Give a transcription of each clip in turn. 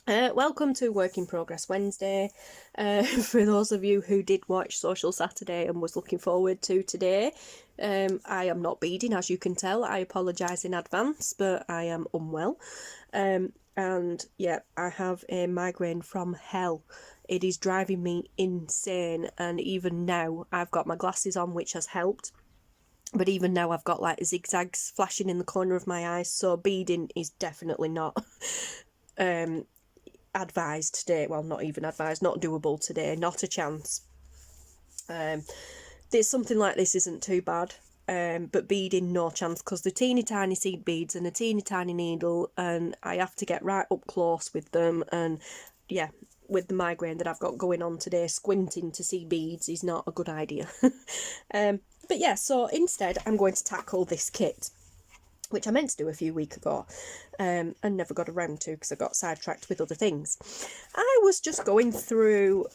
Welcome to Work in Progress Wednesday. For those of you who did watch Social Saturday and was looking forward to today, I am not beading, as you can tell. I apologise in advance, but I am unwell. And yeah, I have a migraine from hell. It is driving me insane, and even now I've got my glasses on, which has helped. But even now I've got like zigzags flashing in the corner of my eyes, so beading is definitely not advised today. Well, not even advised, not doable today, not a chance. There's something like this isn't too bad, but beading, no chance, because the teeny tiny seed beads and a teeny tiny needle, and I have to get right up close with them, and yeah, with the migraine that I've got going on today, squinting to see beads is not a good idea. But yeah, so instead I'm going to tackle this kit, which I meant to do a few weeks ago, and never got around to because I got sidetracked with other things. I was just going through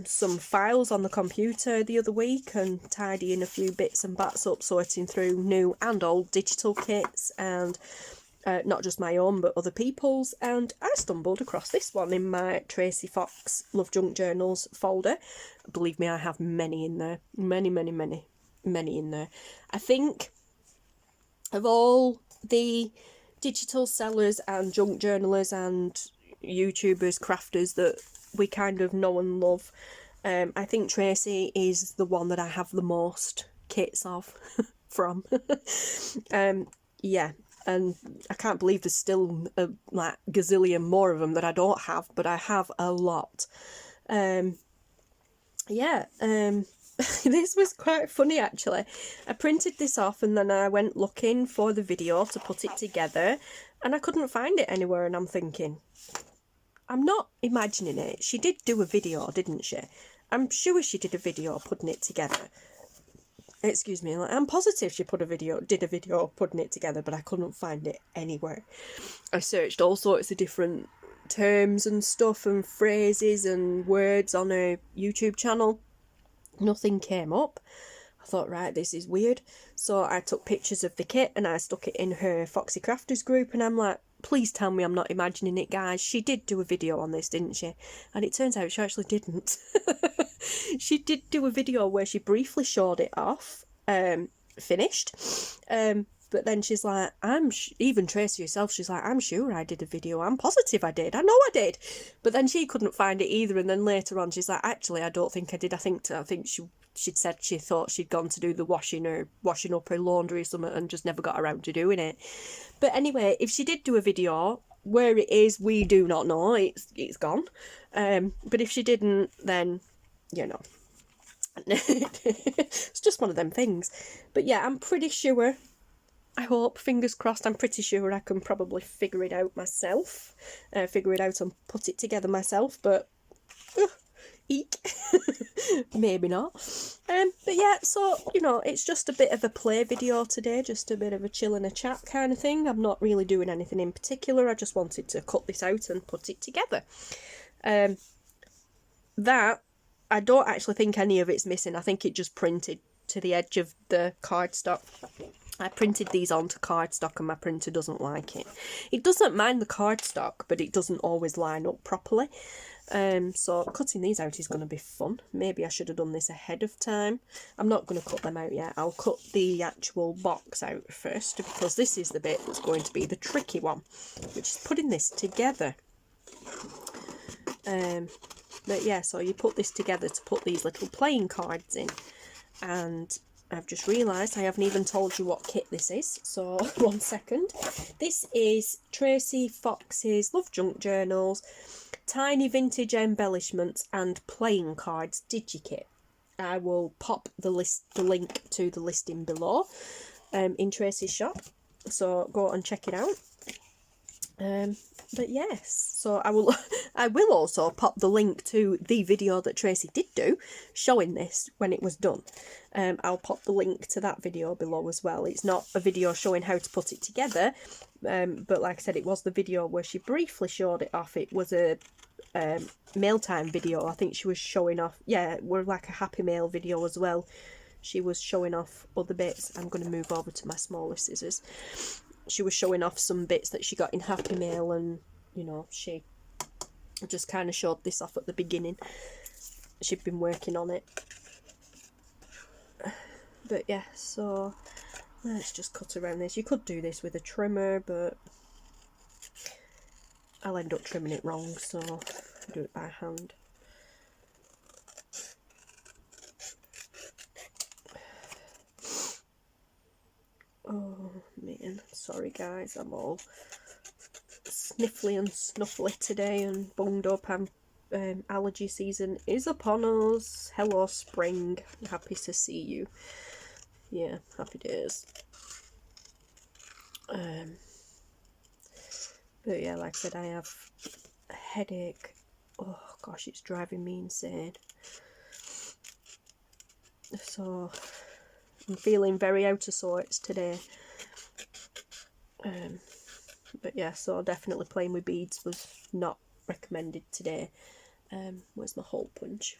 some files on the computer the other week and tidying a few bits and bats up, sorting through new and old digital kits, and not just my own but other people's, and I stumbled across this one in my Tracie Fox LoveJunk journals folder. Believe me, I have many in there, many in there. I think of all the digital sellers and junk journalers and YouTubers, crafters that we kind of know and love, I think Tracie is the one that I have the most kits of from. Yeah, and I can't believe there's still like gazillion more of them that I don't have, but I have a lot. This was quite funny actually. I printed this off and then I went looking for the video to put it together, and I couldn't find it anywhere, and I'm thinking, I'm not imagining it. She did do a video, didn't she? I'm sure she did a video putting it together. Excuse me, I'm positive she did a video putting it together, but I couldn't find it anywhere. I searched all sorts of different terms and stuff and phrases and words on her YouTube channel. Nothing came up. I thought, right, this is weird. So I took pictures of the kit and I stuck it in her Foxy Crafters group, and I'm like, please tell me I'm not imagining it, guys. She did do a video on this, didn't she? And it turns out she actually didn't. She did do a video where she briefly showed it off, finished. But then she's like, even Tracie herself, she's like, I'm sure I did a video. I'm positive I did. I know I did. But then she couldn't find it either. And then later on, she's like, actually, I don't think I did. I think she'd said she thought she'd gone to do the washing up her laundry or something and just never got around to doing it. But anyway, if she did do a video, where it is, we do not know. It's gone. But if she didn't, then, you know. It's just one of them things. But yeah, I'm pretty sure, I hope, fingers crossed, I'm pretty sure I can probably figure it out myself. Figure it out and put it together myself, but eek. Maybe not. But yeah, so, you know, it's just a bit of a play video today, just a bit of a chill and a chat kind of thing. I'm not really doing anything in particular. I just wanted to cut this out and put it together. That, I don't actually think any of it's missing. I think it just printed to the edge of the cardstock. I printed these onto cardstock and my printer doesn't like it. It doesn't mind the cardstock, but it doesn't always line up properly. So cutting these out is going to be fun. Maybe I should have done this ahead of time. I'm not going to cut them out yet. I'll cut the actual box out first, because this is the bit that's going to be the tricky one, which is putting this together. But yeah, so you put this together to put these little playing cards in, and I've just realised I haven't even told you what kit this is, so 1 second. This is Tracie Fox's LoveJunk Journals, Tiny Vintage Embellishments and Playing Cards DigiKit. I will pop the link to the listing below in Tracie's shop, so go and check it out. But yes, so I will also pop the link to the video that Tracie did do showing this when it was done. I'll pop the link to that video below as well. It's not a video showing how to put it together, but like I said, it was the video where she briefly showed it off. It was a mail time video. I think she was showing off, yeah, we're like a Happy Mail video as well. She was showing off other bits. I'm going to move over to my smaller scissors. She was showing off some bits that she got in Happy Mail, and you know, she I just kind of showed this off at the beginning. She'd been working on it. But yeah, so let's just cut around this. You could do this with a trimmer, but I'll end up trimming it wrong, so I'll do it by hand. Oh man, sorry guys, I'm all sniffly and snuffly today and bunged up. Allergy season is upon us. Hello spring, happy to see you. Yeah, happy days. But yeah, like I said, I have a headache. Oh gosh, it's driving me insane. So I'm feeling very out of sorts today. But yeah, so definitely playing with beads was not recommended today. Where's my hole punch?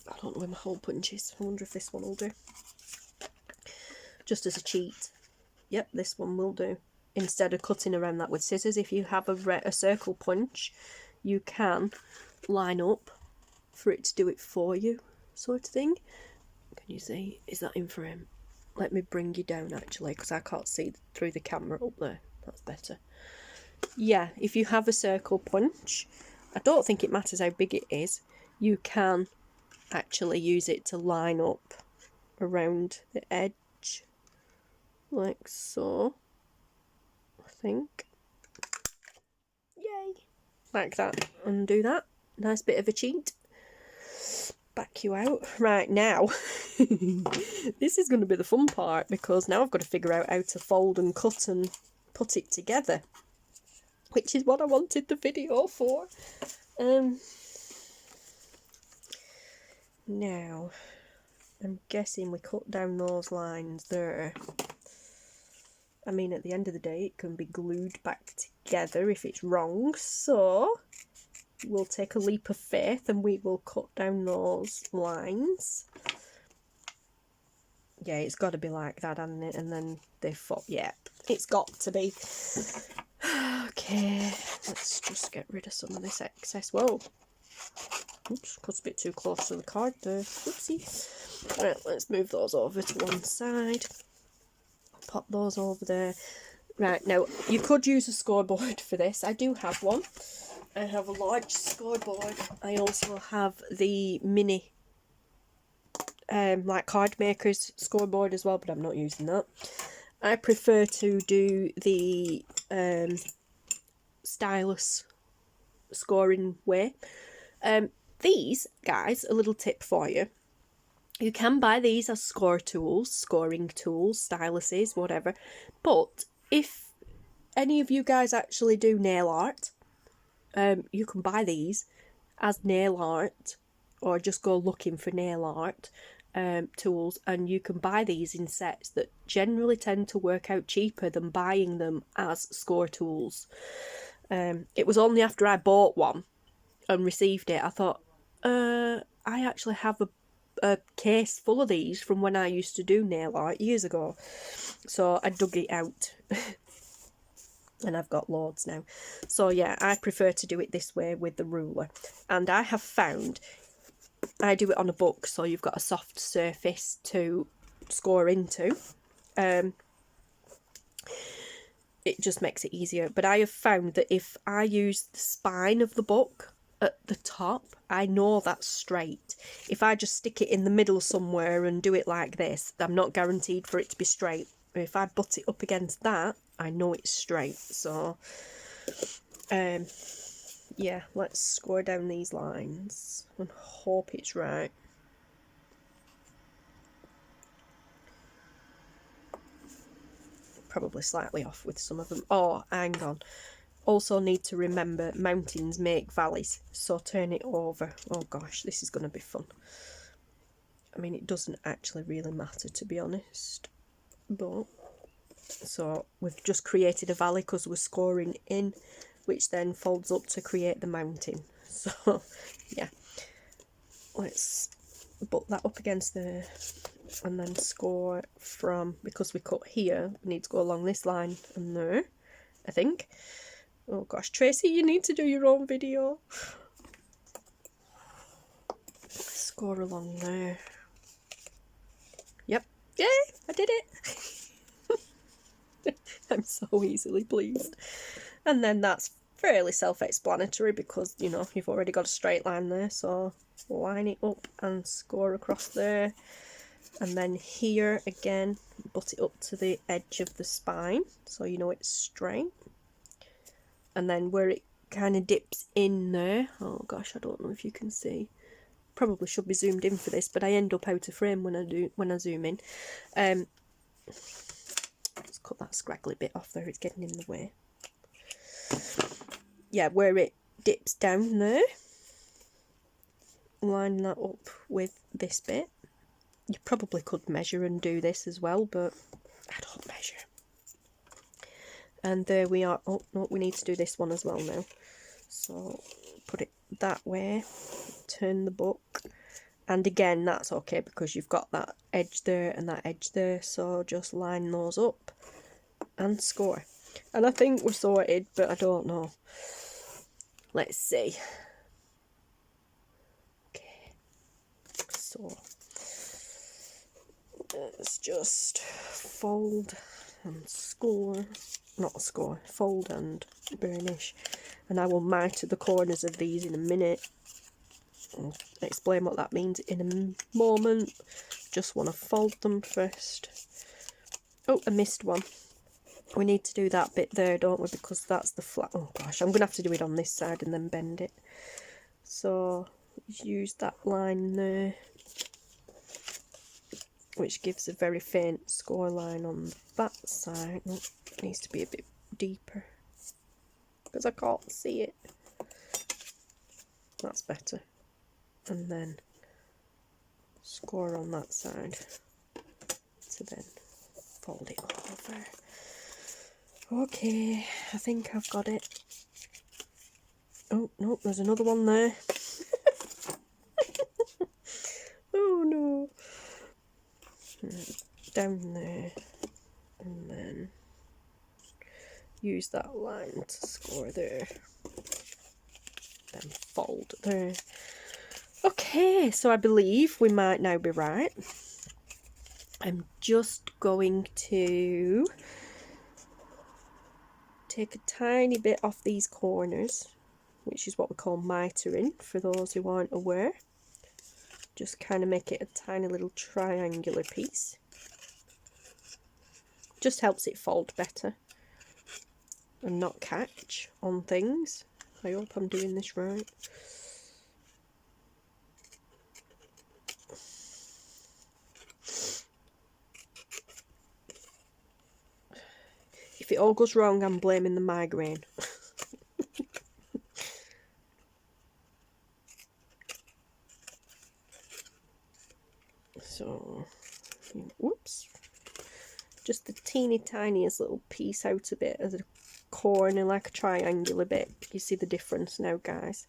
I don't know where my hole punch is. I wonder if this one will do. Just as a cheat. Yep, this one will do. Instead of cutting around that with scissors, if you have a circle punch, you can line up for it to do it for you, sort of thing. Can you see? Is that in frame? Let me bring you down actually, because I can't see through the camera up there. That's better. Yeah, if you have a circle punch, I don't think it matters how big it is, you can actually use it to line up around the edge, like so, I think. Yay! Like that, and do that. Nice bit of a cheat. Back you out. Right, now, this is going to be the fun part, because now I've got to figure out how to fold and cut and put it together, which is what I wanted the video for. Now, I'm guessing we cut down those lines there. I mean, at the end of the day, it can be glued back together if it's wrong, so we'll take a leap of faith and we will cut down those lines. Yeah, it's got to be like that, hasn't it? And then they fall. Yeah, it's got to be. Okay, let's just get rid of some of this excess. Whoa. Oops, cut a bit too close to the card there. Whoopsie. Right, let's move those over to one side. Pop those over there. Right, now, you could use a scoreboard for this. I do have one. I have a large scoreboard. I also have the mini, like card makers scoreboard as well, but I'm not using that. I prefer to do the stylus scoring way. These, guys, a little tip for you. You can buy these as score tools, scoring tools, styluses, whatever. But if any of you guys actually do nail art, you can buy these as nail art, or just go looking for nail art tools, and you can buy these in sets that generally tend to work out cheaper than buying them as score tools. It was only after I bought one and received it, I thought, I actually have a case full of these from when I used to do nail art years ago. So I dug it out and I've got loads now. So yeah, I prefer to do it this way with the ruler. And I have found, I do it on a book, so you've got a soft surface to score into. It just makes it easier. But I have found that if I use the spine of the book at the top, I know that's straight. If I just stick it in the middle somewhere and do it like this, I'm not guaranteed for it to be straight. If I butt it up against that, I know it's straight. So yeah, let's score down these lines and hope it's right. Probably slightly off with some of them. Oh, hang on. Also need to remember, mountains make valleys, so turn it over. Oh gosh, this is going to be fun. I mean, it doesn't actually really matter, to be honest. But, so we've just created a valley because we're scoring in, which then folds up to create the mountain. So, yeah. Let's butt that up against there, and then score from, because we cut here, we need to go along this line and there, I think. Oh gosh, Tracy, you need to do your own video. Score along there. Yep. Yay! I did it! I'm so easily pleased. And then that's fairly self-explanatory because, you know, you've already got a straight line there, so line it up and score across there. And then here again, butt it up to the edge of the spine so you know it's straight. And then where it kind of dips in there, oh gosh, I don't know if you can see. Probably should be zoomed in for this, but I end up out of frame when I zoom in. Let's cut that scraggly bit off there, it's getting in the way. Yeah, where it dips down there, line that up with this bit. You probably could measure and do this as well, but I don't measure. And there we are. Oh no, we need to do this one as well now. So put it that way, turn the book, and again that's okay because you've got that edge there and that edge there, so just line those up and score. And I think we're sorted, but I don't know. Let's see. Okay, so let's just fold and score, not score, fold and burnish, and I will miter the corners of these in a minute. I'll explain what that means in a moment. Just want to fold them first. Oh, I missed one. We need to do that bit there, don't we, because that's the flat. Oh gosh, I'm going to have to do it on this side and then bend it. So use that line there, which gives a very faint score line on that side. Oh, it needs to be a bit deeper because I can't see it. That's better. And then score on that side to then fold it over. Okay, I think I've got it. Oh no, there's another one there. Oh no. Down there, and then use that line to score there, then fold there. Okay, so I believe we might now be right. I'm just going to take a tiny bit off these corners, which is what we call mitering for those who aren't aware. Just kind of make it a tiny little triangular piece. Just helps it fold better and not catch on things. I hope I'm doing this right. If it all goes wrong, I'm blaming the migraine. So, whoops. Just the teeny tiniest little piece out of it as a corner, like a triangular bit. You see the difference now, guys.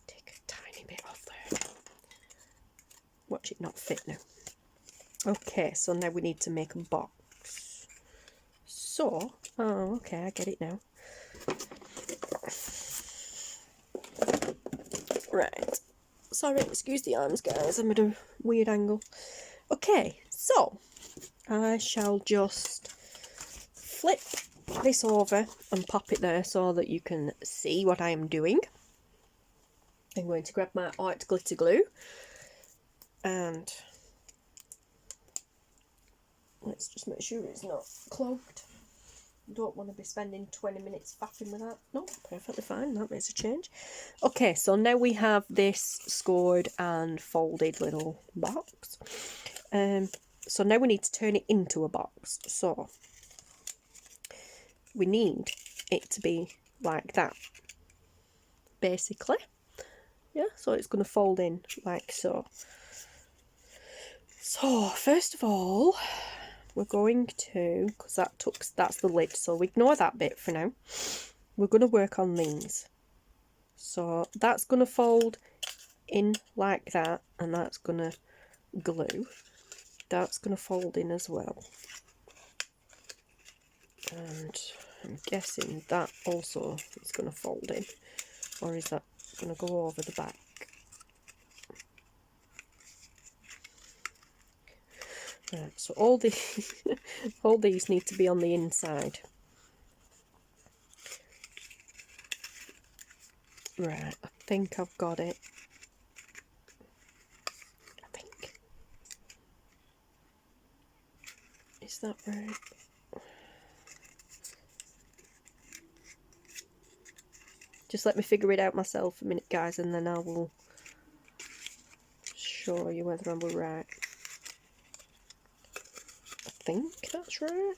Take a tiny bit off there. Watch it not fit now. Okay, so now we need to make a box. So, oh, okay, I get it now. Right. Sorry, excuse the arms, guys. I'm at a weird angle. Okay, so I shall just flip this over and pop it there so that you can see what I am doing. I'm going to grab my art glitter glue and let's just make sure it's not clogged. Don't want to be spending 20 minutes faffing with that. No, perfectly fine, that makes a change. Okay, so now we have this scored and folded little box. So now we need to turn it into a box. So we need it to be like that, basically. Yeah, so it's going to fold in like so. So first of all, we're going to, because that's the lid, so we ignore that bit for now. We're going to work on these. So that's going to fold in like that, and that's going to glue. That's going to fold in as well. And I'm guessing that also is going to fold in. Or is that going to go over the back? Right, so all these, all these need to be on the inside. Right, I think I've got it. I think. Is that right? Just let me figure it out myself a minute, guys, and then I will show you whether I'm right. I think that's right.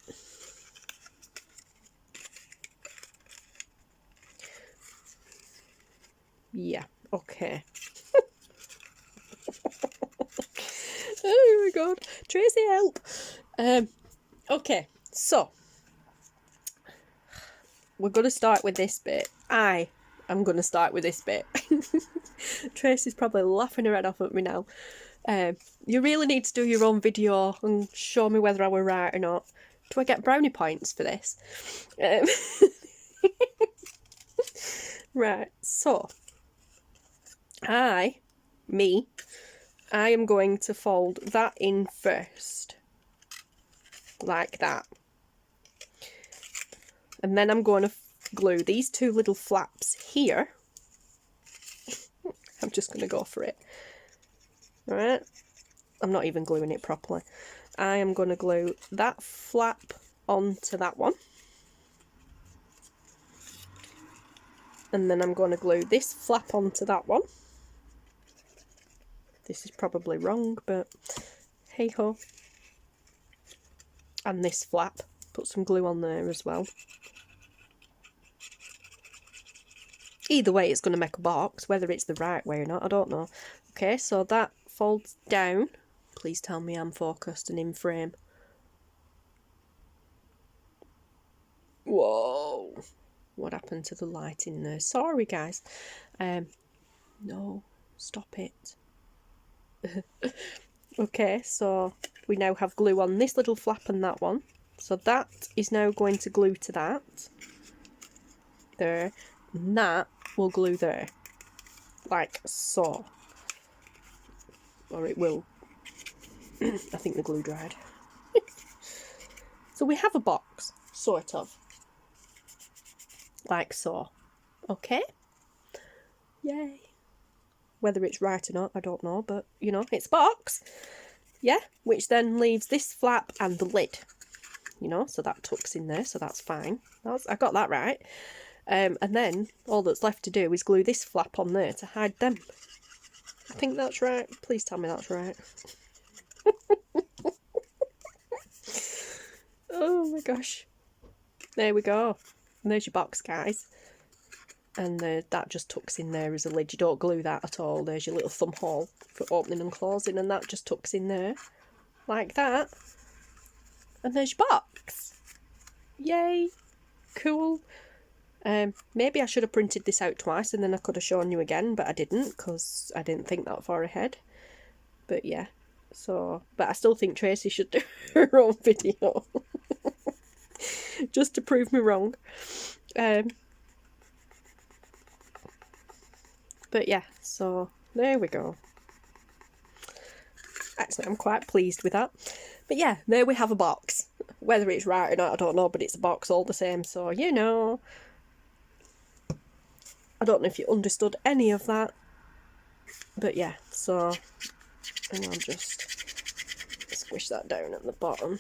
Yeah, okay. Oh my god, Tracy, help! Okay, so we're going to start with this bit. I'm going to start with this bit. Tracy's probably laughing her head off at me now. You really need to do your own video and show me whether I were right or not. Do I get brownie points for this? Right, so I am going to fold that in first, like that. And then I'm going to glue these two little flaps here. I'm just going to go for it. Alright, I'm not even gluing it properly. I am going to glue that flap onto that one. And then I'm going to glue this flap onto that one. This is probably wrong, but hey ho. And this flap, put some glue on there as well. Either way, it's going to make a box. Whether it's the right way or not, I don't know. Okay, so that folds down. Please tell me I'm focused and in frame. Whoa! What happened to the lighting there? Sorry, guys. No, stop it. Okay, so we now have glue on this little flap and that one. So that is now going to glue to that. There. And that will glue there. Like so. Or it will. I think the glue dried. So we have a box, sort of. Like so. Okay? Yay. Whether it's right or not, I don't know, but, you know, it's a box. Yeah, which then leaves this flap and the lid. You know, so that tucks in there, so that's fine. I got that right. And then all that's left to do is glue this flap on there to hide them. I think that's right. Please tell me that's right. Oh my gosh. There we go. And there's your box, guys. And that just tucks in there as a lid. You don't glue that at all. There's your little thumb hole for opening and closing, and that just tucks in there. Like that. And there's your box. Yay. Cool. Maybe I should have printed this out twice and then I could have shown you again, but I didn't because I didn't think that far ahead. But yeah, so, but I still think Tracy should do her own video. Just to prove me wrong. But yeah, so there we go. Actually, I'm quite pleased with that. But yeah, there we have a box. Whether it's right or not, I don't know, but it's a box all the same, so you know. I don't know if you understood any of that, but yeah, so, and I'll just squish that down at the bottom.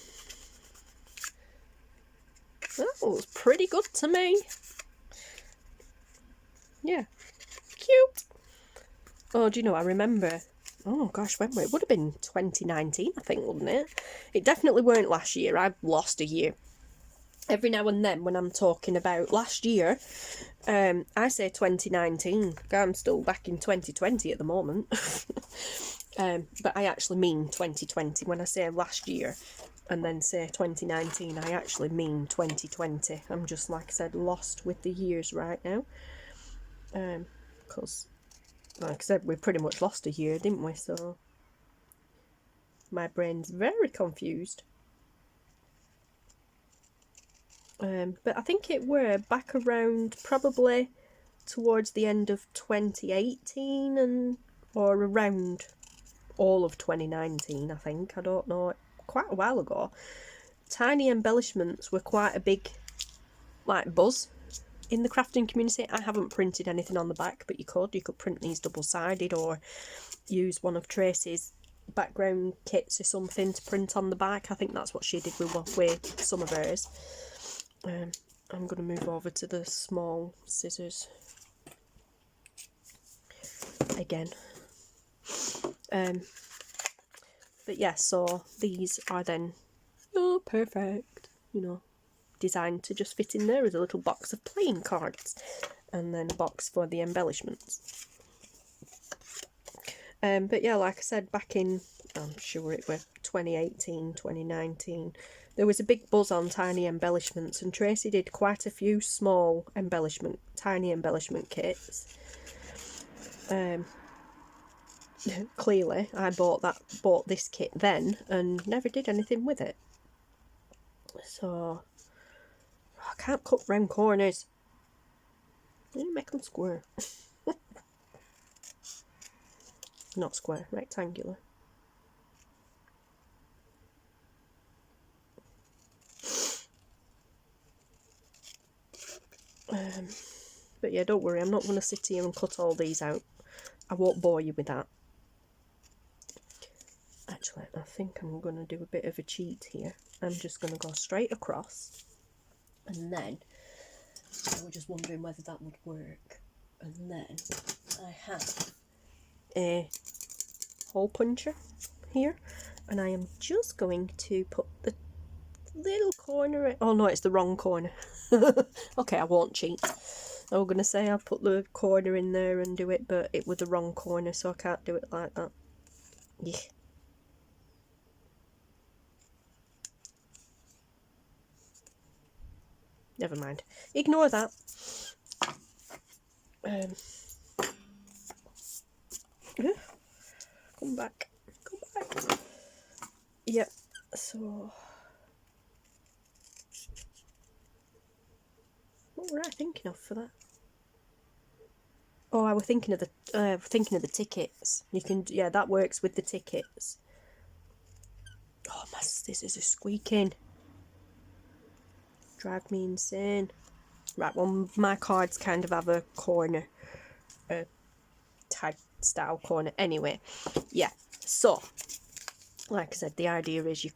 That looks pretty good to me. Yeah, cute. Oh, do you know, I remember, oh gosh, when it would have been 2019, I think, wouldn't it? It definitely weren't last year. I've lost a year. Every now and then when I'm talking about last year, I say 2019. I'm still back in 2020 at the moment. But I actually mean 2020. When I say last year and then say 2019, I actually mean 2020. I'm just, like I said, lost with the years right now. because, like I said, we pretty much lost a year, didn't we? So my brain's very confused. But I think it were back around probably towards the end of 2018 and or around all of 2019, I think. I don't know, quite a while ago. Tiny embellishments were quite a big like buzz in the crafting community. I haven't printed anything on the back, but you could print these double-sided or use one of Tracie's background kits or something to print on the back. I think that's what she did with some of hers. I'm going to move over to the small scissors again. But yeah, so these are then perfect, you know, designed to just fit in there as a little box of playing cards, and then a box for the embellishments. But yeah, like I said, back in, I'm sure it was 2018, 2019, there was a big buzz on tiny embellishments, and Tracie did quite a few small tiny embellishment kits. Clearly, I bought this kit then and never did anything with it. So I can't cut round corners. I need to make them square. Not square, rectangular. But yeah, don't worry, I'm not going to sit here and cut all these out. I won't bore you with that. Actually, I think I'm going to do a bit of a cheat here. I'm just going to go straight across, and then I was just wondering whether that would work. And then I have a hole puncher here, and I am just going to put the little corner in. Oh no, it's the wrong corner. Okay, I won't cheat. I was going to say I'll put the corner in there and do it, but it was the wrong corner, so I can't do it like that. Yeah. Never mind. Ignore that. Come back. Come back. Yep. So, what were I thinking of for that? Oh, I was thinking of the tickets. You can, yeah, that works with the tickets. Oh, my scissors are squeaking. Drive me insane. Right, well, my cards kind of have a corner, a tag style corner. Anyway, yeah. So, like I said, the idea is you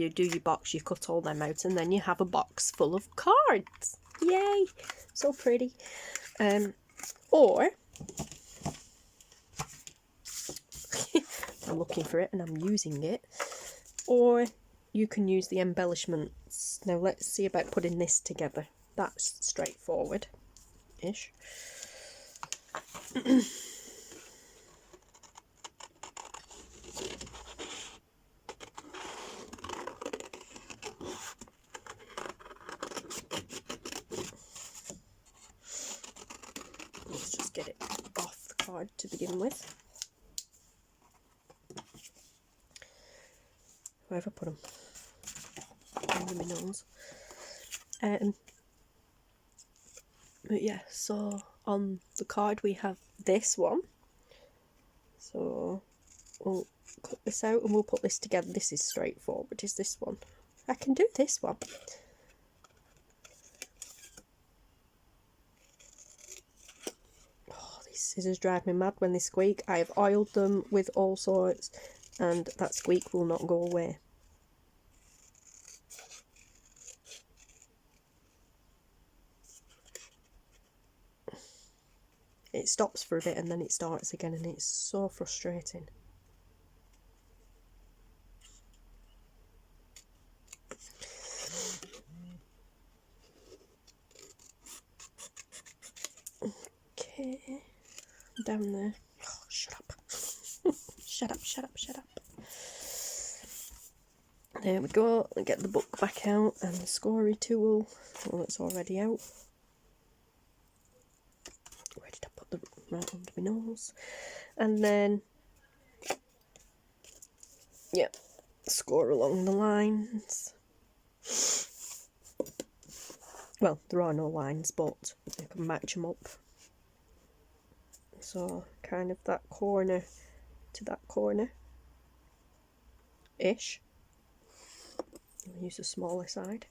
do your box, you cut all them out, and then you have a box full of cards. Yay! So pretty. Or I'm looking for it and I'm using it. Or you can use the embellishments. Now let's see about putting this together. That's straightforward-ish. Let's just get it off the card to begin with. Where have I put them? Under my nose. But yeah, so on the card we have this one. So we'll cut this out and we'll put this together. This is straightforward, is this one. I can do this one. Oh, these scissors drive me mad when they squeak. I have oiled them with all sorts and that squeak will not go away. It stops for a bit and then it starts again, and it's so frustrating. Okay, down there. Oh, shut up. Shut up, shut up, shut up. There we go. I'll get the book back out and the scory tool. Well, it's already out. Where did I put the right under my nose. And then, yeah, score along the lines. Well, there are no lines, but you can match them up. So, kind of that corner to that corner-ish. I'll use the smaller side.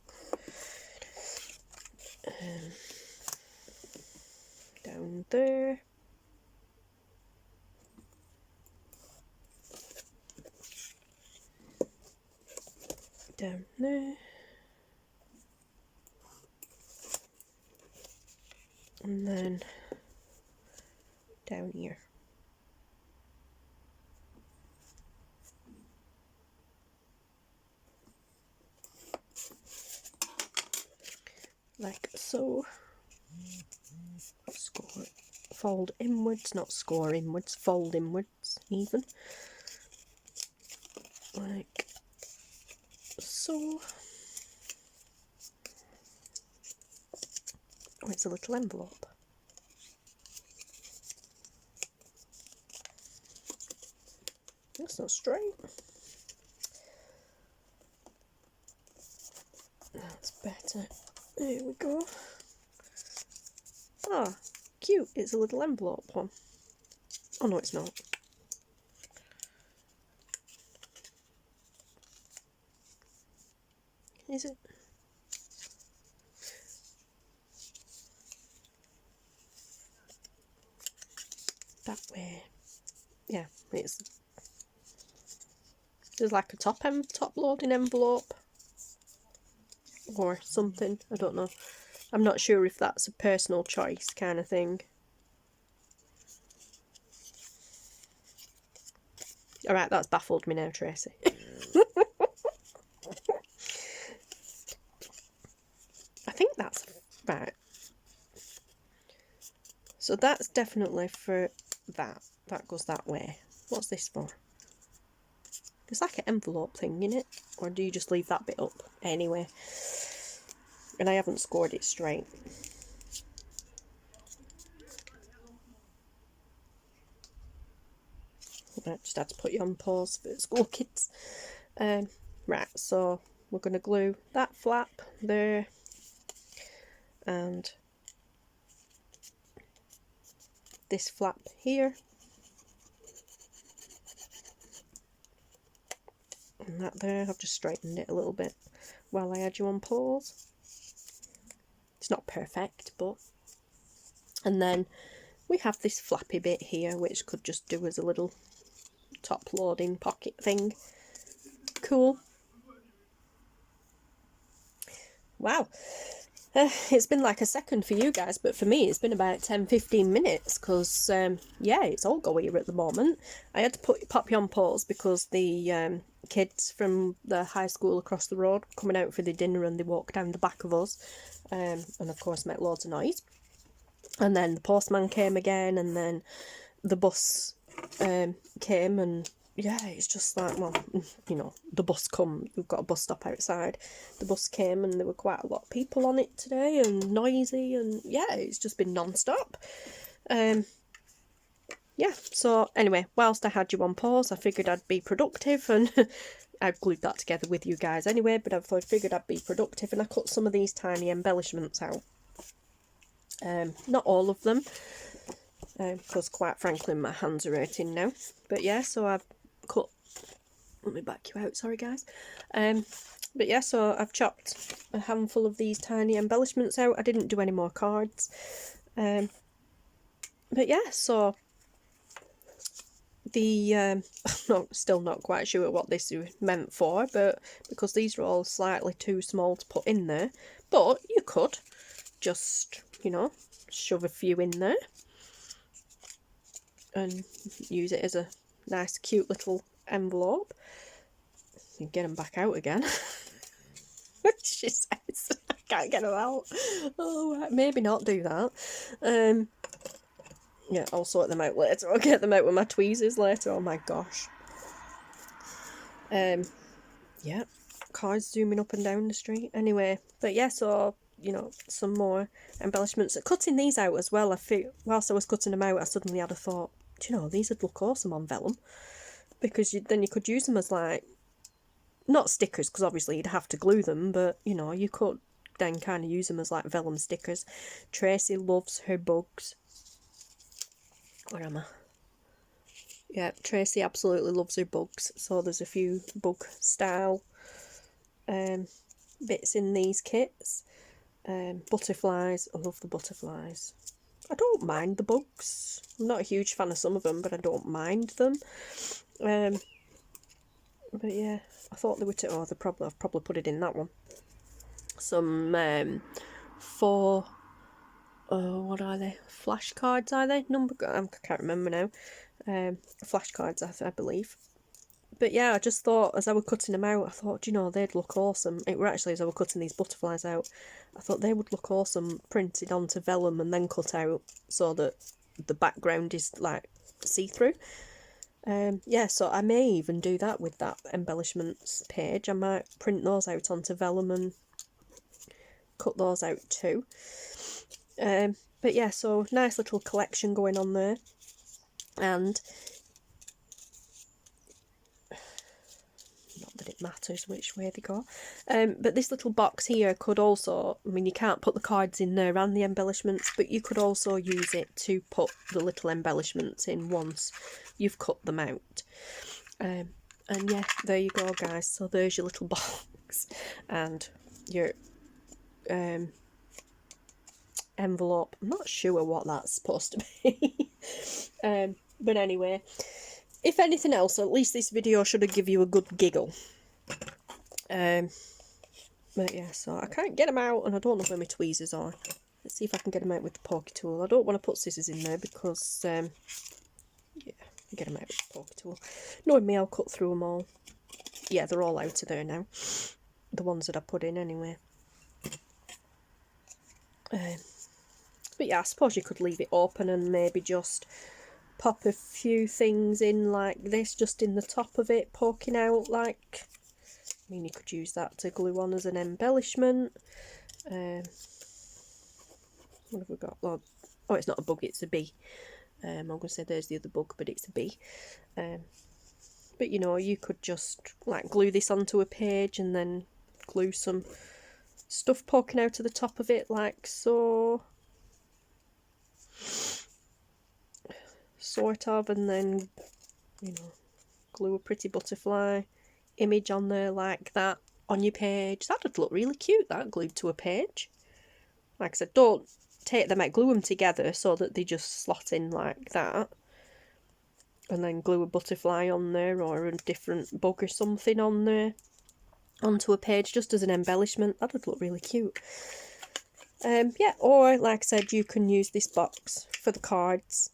Down there. Down there. And then down here. Like so. Score, fold inwards, not score inwards, fold inwards even. Like so. Oh, it's a little envelope. That's not straight. That's better. There we go. Ah, cute. It's a little envelope one. Oh no, it's not. Is it? That way. Yeah, it's. There's like a top loading envelope or something. I don't know. I'm not sure if that's a personal choice kind of thing. Alright, that's baffled me now, Tracy. I think that's right. So that's definitely for that. That goes that way. What's this for? There's like an envelope thing in it. Or do you just leave that bit up anyway? And I haven't scored it straight. I just had to put you on pause for school kids. Right, so we're going to glue that flap there. And this flap here. And that there. I've just straightened it a little bit while I had you on pause. It's not perfect, but... And then we have this flappy bit here, which could just do as a little top loading pocket thing. Cool. Wow. It's been like a second for you guys, but for me it's been about 10-15 minutes because, yeah, it's all go here at the moment. I had to pop you on pause because the kids from the high school across the road were coming out for the dinner and they walked down the back of us, and of course make loads of noise. And then the postman came again, and then the bus came, and yeah, it's just like, well, you know, the bus come, we've got a bus stop outside, the bus came and there were quite a lot of people on it today and noisy, and yeah, it's just been non-stop. Yeah, so anyway, whilst I had you on pause, I figured I'd be productive, and I've glued that together with you guys anyway, but I figured I'd be productive, and I cut some of these tiny embellishments out. Not all of them, because quite frankly my hands are hurting now, but yeah, so I've cut, let me back you out, sorry guys, but yeah, so I've chopped a handful of these tiny embellishments out. I didn't do any more cards, but yeah, so the I'm still not quite sure what this is meant for, but because these are all slightly too small to put in there, but you could just, you know, shove a few in there and use it as a nice cute little envelope. You get them back out again. She says, I can't get them out. Oh, maybe not do that. Yeah, I'll sort them out later. I'll get them out with my tweezers later. Oh my gosh. Yeah, cars zooming up and down the street. Anyway, but yeah, so you know, some more embellishments. Cutting these out as well, I feel, whilst I was cutting them out, I suddenly had a thought, do you know, these would look awesome on vellum, because then you could use them as, like, not stickers, because obviously you'd have to glue them, but, you know, you could then kind of use them as, like, vellum stickers. Tracie loves her bugs. Where am I? Yeah, Tracie absolutely loves her bugs, so there's a few bug style bits in these kits. Butterflies, I love the butterflies. I don't mind the bugs. I'm not a huge fan of some of them, but I don't mind them. But yeah, I thought they were I've probably put it in that one. Some what are they? Flashcards, are they? I can't remember now. Flashcards, I believe. But yeah, I just thought, as I was cutting them out, I thought, you know, they'd look awesome. It were actually, as I was cutting these butterflies out, I thought they would look awesome printed onto vellum and then cut out so that the background is, like, see-through. Yeah, so I may even do that with that embellishments page. I might print those out onto vellum and cut those out too. But yeah, so nice little collection going on there. And not that it matters which way they go. But this little box here could also, I mean, you can't put the cards in there and the embellishments, but you could also use it to put the little embellishments in once you've cut them out. And yeah, there you go, guys. So there's your little box and your envelope. I'm not sure what that's supposed to be. But anyway, if anything else, at least this video should have given you a good giggle. But yeah, so I can't get them out, and I don't know where my tweezers are. Let's see if I can get them out with the pokey tool. I don't want to put scissors in there because, yeah, get them out with the pokey tool. Knowing me, I'll cut through them all. Yeah, they're all out of there now. The ones that I put in anyway. But yeah, I suppose you could leave it open and maybe just pop a few things in like this, just in the top of it, poking out, like, I mean, you could use that to glue on as an embellishment. What have we got? Oh, it's not a bug, it's a bee. I'm going to say there's the other bug, but it's a bee. But, you know, you could just, like, glue this onto a page and then glue some stuff poking out of the top of it, like so. Sort of, and then, you know, glue a pretty butterfly image on there like that on your page. That would look really cute, that, glued to a page. Like I said, don't take them out, glue them together so that they just slot in like that. And then glue a butterfly on there or a different bug or something on there onto a page just as an embellishment. That would look really cute. Yeah, or like I said, you can use this box for the cards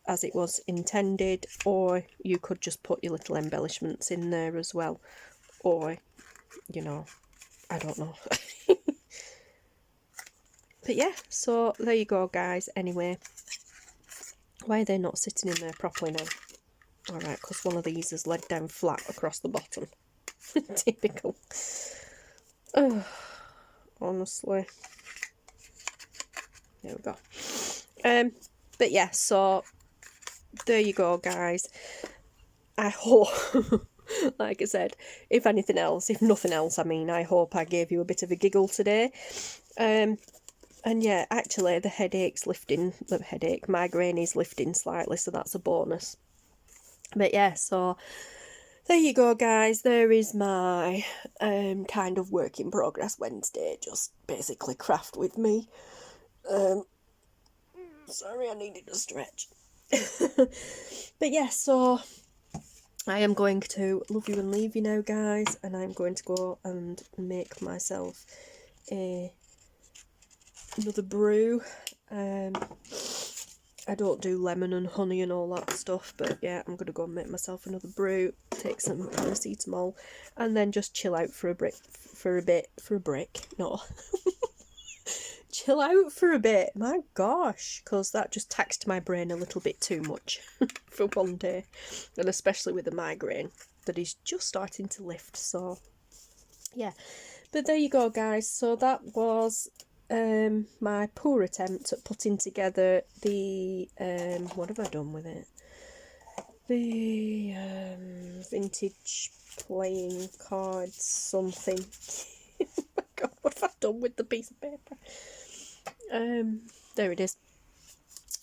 as it was intended, or you could just put your little embellishments in there as well, or, you know, I don't know. But yeah, so there you go, guys. Anyway, why are they not sitting in there properly now? Alright, because one of these is laid down flat across the bottom. Typical. Honestly. There we go. But yeah, so there you go, guys. I hope, like I said, if anything else, if nothing else, I mean, I hope I gave you a bit of a giggle today. And yeah, actually the migraine is lifting slightly, so that's a bonus. But yeah, so there you go, guys. There is my kind of work in progress Wednesday, just basically craft with me. Sorry, I needed a stretch. But yeah, so I am going to love you and leave you now, guys, and I'm going to go and make myself another brew. I don't do lemon and honey and all that stuff, but yeah, I'm going to go and make myself another brew, take some paracetamol, and then just chill out for a bit. Chill out for a bit, my gosh, because that just taxed my brain a little bit too much for one day, and especially with the migraine that is just starting to lift. So yeah, but there you go, guys. So that was my poor attempt at putting together the, what have I done with it? The vintage playing cards something. Oh my God, what have I done with the piece of paper? There it is.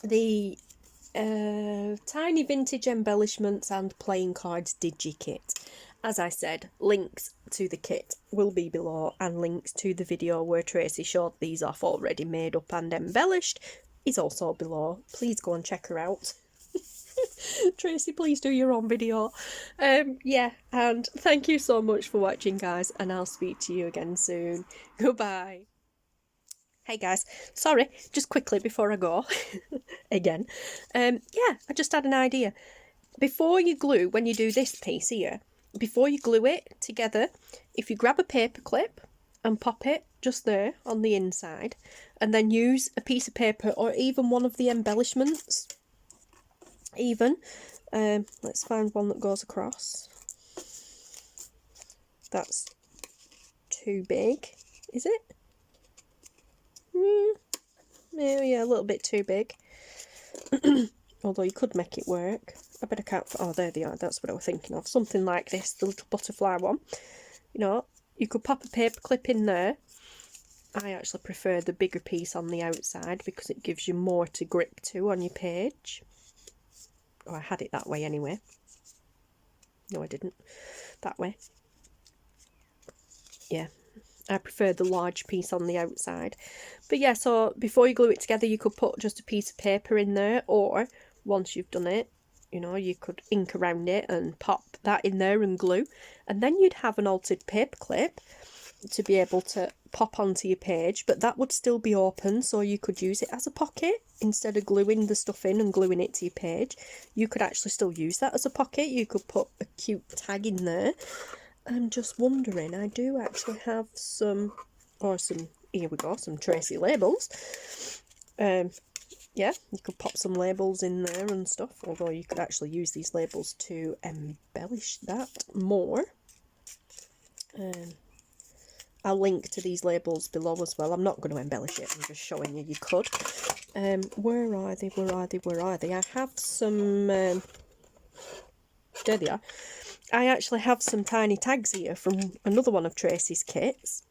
The tiny vintage embellishments and playing cards digi kit. As I said, links to the kit will be below, and links to the video where Tracie showed these off already made up and embellished is also below. Please go and check her out. Tracie, please do your own video. Yeah, and thank you so much for watching, guys, and I'll speak to you again soon. Goodbye. Hey guys, sorry, just quickly before I go again. Yeah, I just had an idea. Before you glue, when you do this piece here, before you glue it together, if you grab a paper clip and pop it just there on the inside, and then use a piece of paper or even one of the embellishments, even, let's find one that goes across. That's too big, is it? Yeah, a little bit too big. Although you could make it work. I bet I can't. Oh, there they are. That's what I was thinking of. Something like this, the little butterfly one. You know, you could pop a paper clip in there. I actually prefer the bigger piece on the outside because it gives you more to grip to on your page. Oh, I had it that way anyway. No, I didn't. That way. Yeah. I prefer the large piece on the outside. But yeah, so before you glue it together, you could put just a piece of paper in there, or once you've done it, you know, you could ink around it and pop that in there and glue, and then you'd have an altered paper clip to be able to pop onto your page, but that would still be open, so you could use it as a pocket instead of gluing the stuff in and gluing it to your page. You could actually still use that as a pocket. You could put a cute tag in there. I'm just wondering, I do actually have some, here we go, some Tracie labels. Yeah, you could pop some labels in there and stuff, although you could actually use these labels to embellish that more. I'll link to these labels below as well. I'm not going to embellish it, I'm just showing you could. Where are they? I have some, there they are. I actually have some tiny tags here from another one of Tracie's kits.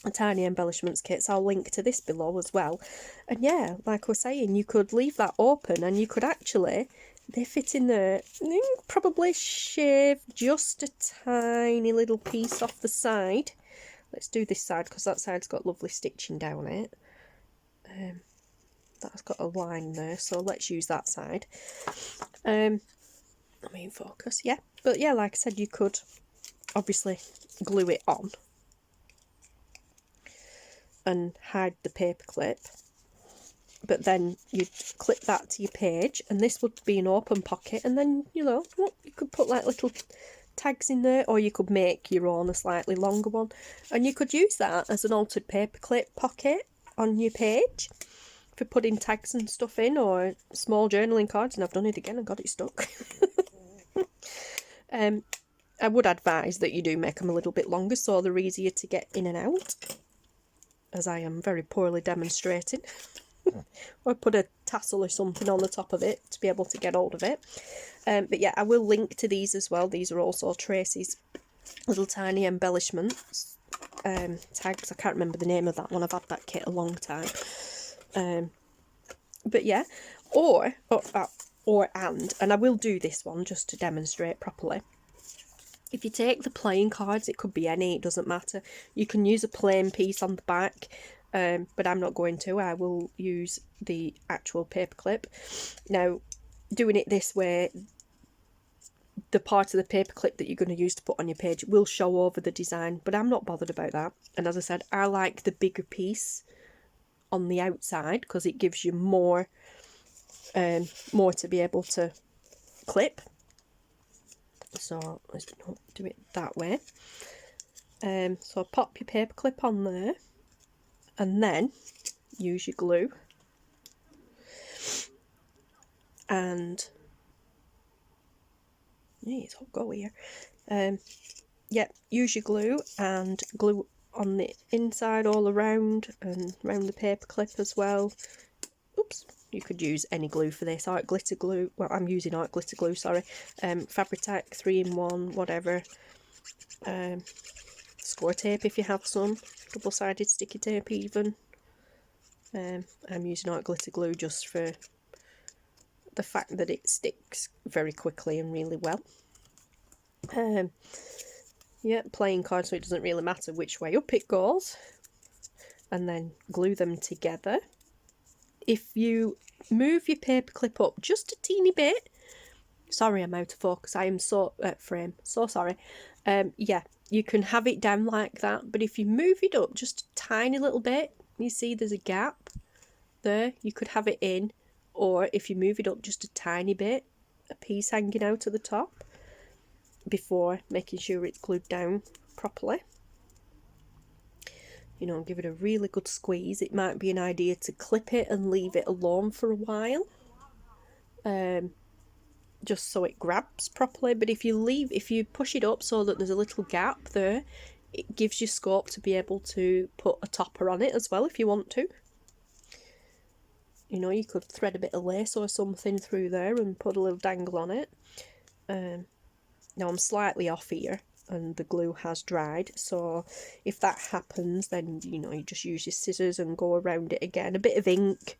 A tiny embellishments kits. I'll link to this below as well. And yeah, like I was saying, you could leave that open and you could actually, they fit in there, probably shave just a tiny little piece off the side. Let's do this side because that side's got lovely stitching down it. That's got a line there, so let's use that side. I mean, focus, yeah. But yeah, like I said, you could obviously glue it on and hide the paper clip, but then you'd clip that to your page, and this would be an open pocket, and then, you know, you could put like little tags in there, or you could make your own, a slightly longer one, and you could use that as an altered paper clip pocket on your page for putting tags and stuff in, or small journaling cards. And I've done it again and got it stuck. I would advise that you do make them a little bit longer so they're easier to get in and out, as I am very poorly demonstrating. Or put a tassel or something on the top of it to be able to get hold of it. But yeah, I will link to these as well. These are also Tracie's little tiny embellishments tags. I can't remember the name of that one. I've had that kit a long time. But yeah, and I will do this one just to demonstrate properly. If you take the playing cards, it could be any, it doesn't matter. You can use a plain piece on the back, but I'm not going to. I will use the actual paper clip. Now, doing it this way, the part of the paper clip that you're going to use to put on your page will show over the design, but I'm not bothered about that. And as I said, I like the bigger piece on the outside because it gives you more to be able to clip. So let's do it that way. So pop your paper clip on there and then use your glue and it's all go here. Yeah, use your glue and glue on the inside all around and around the paper clip as well. Oops, you could use any glue for this, art glitter glue. Well, I'm using art glitter glue, sorry. Fabri-Tac 3-in-1, whatever. Score tape if you have some, double-sided sticky tape even. I'm using art glitter glue just for the fact that it sticks very quickly and really well. Yeah, playing cards, so it doesn't really matter which way up it goes. And then glue them together. If you move your paper clip up just a teeny bit, sorry I'm out of focus, I am so frame, so sorry. Yeah, you can have it down like that, but if you move it up just a tiny little bit, you see there's a gap there, you could have it in, or if you move it up just a tiny bit, a piece hanging out at the top, before making sure it's glued down properly. You know, give it a really good squeeze. It might be an idea to clip it and leave it alone for a while, just so it grabs properly. But if you push it up so that there's a little gap there, it gives you scope to be able to put a topper on it as well if you want to. You know, you could thread a bit of lace or something through there and put a little dangle on it. Now I'm slightly off here and the glue has dried, so if that happens then, you know, you just use your scissors and go around it again. A bit of ink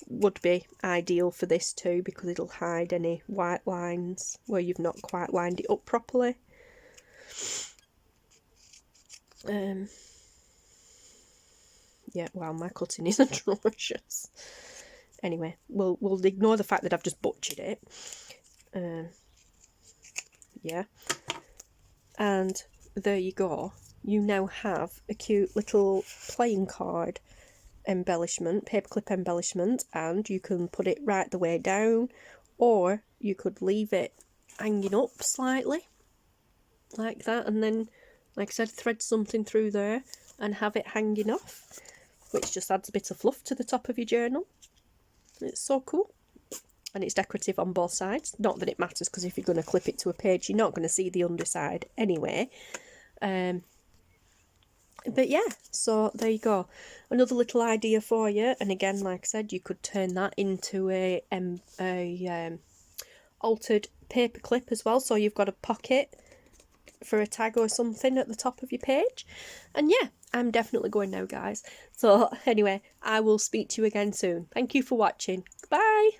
would be ideal for this too, because it'll hide any white lines where you've not quite lined it up properly. Yeah, wow, my cutting is atrocious. Anyway, we'll ignore the fact that I've just butchered it. Yeah, and there you go. You now have a cute little playing card embellishment, paperclip embellishment, and you can put it right the way down, or you could leave it hanging up slightly like that, and then, like I said, thread something through there and have it hanging off, which just adds a bit of fluff to the top of your journal. It's so cool. And it's decorative on both sides. Not that it matters, because if you're going to clip it to a page, you're not going to see the underside anyway. But yeah, so there you go. Another little idea for you. And again, like I said, you could turn that into a altered paper clip as well. So you've got a pocket for a tag or something at the top of your page. And yeah, I'm definitely going now, guys. So anyway, I will speak to you again soon. Thank you for watching. Bye.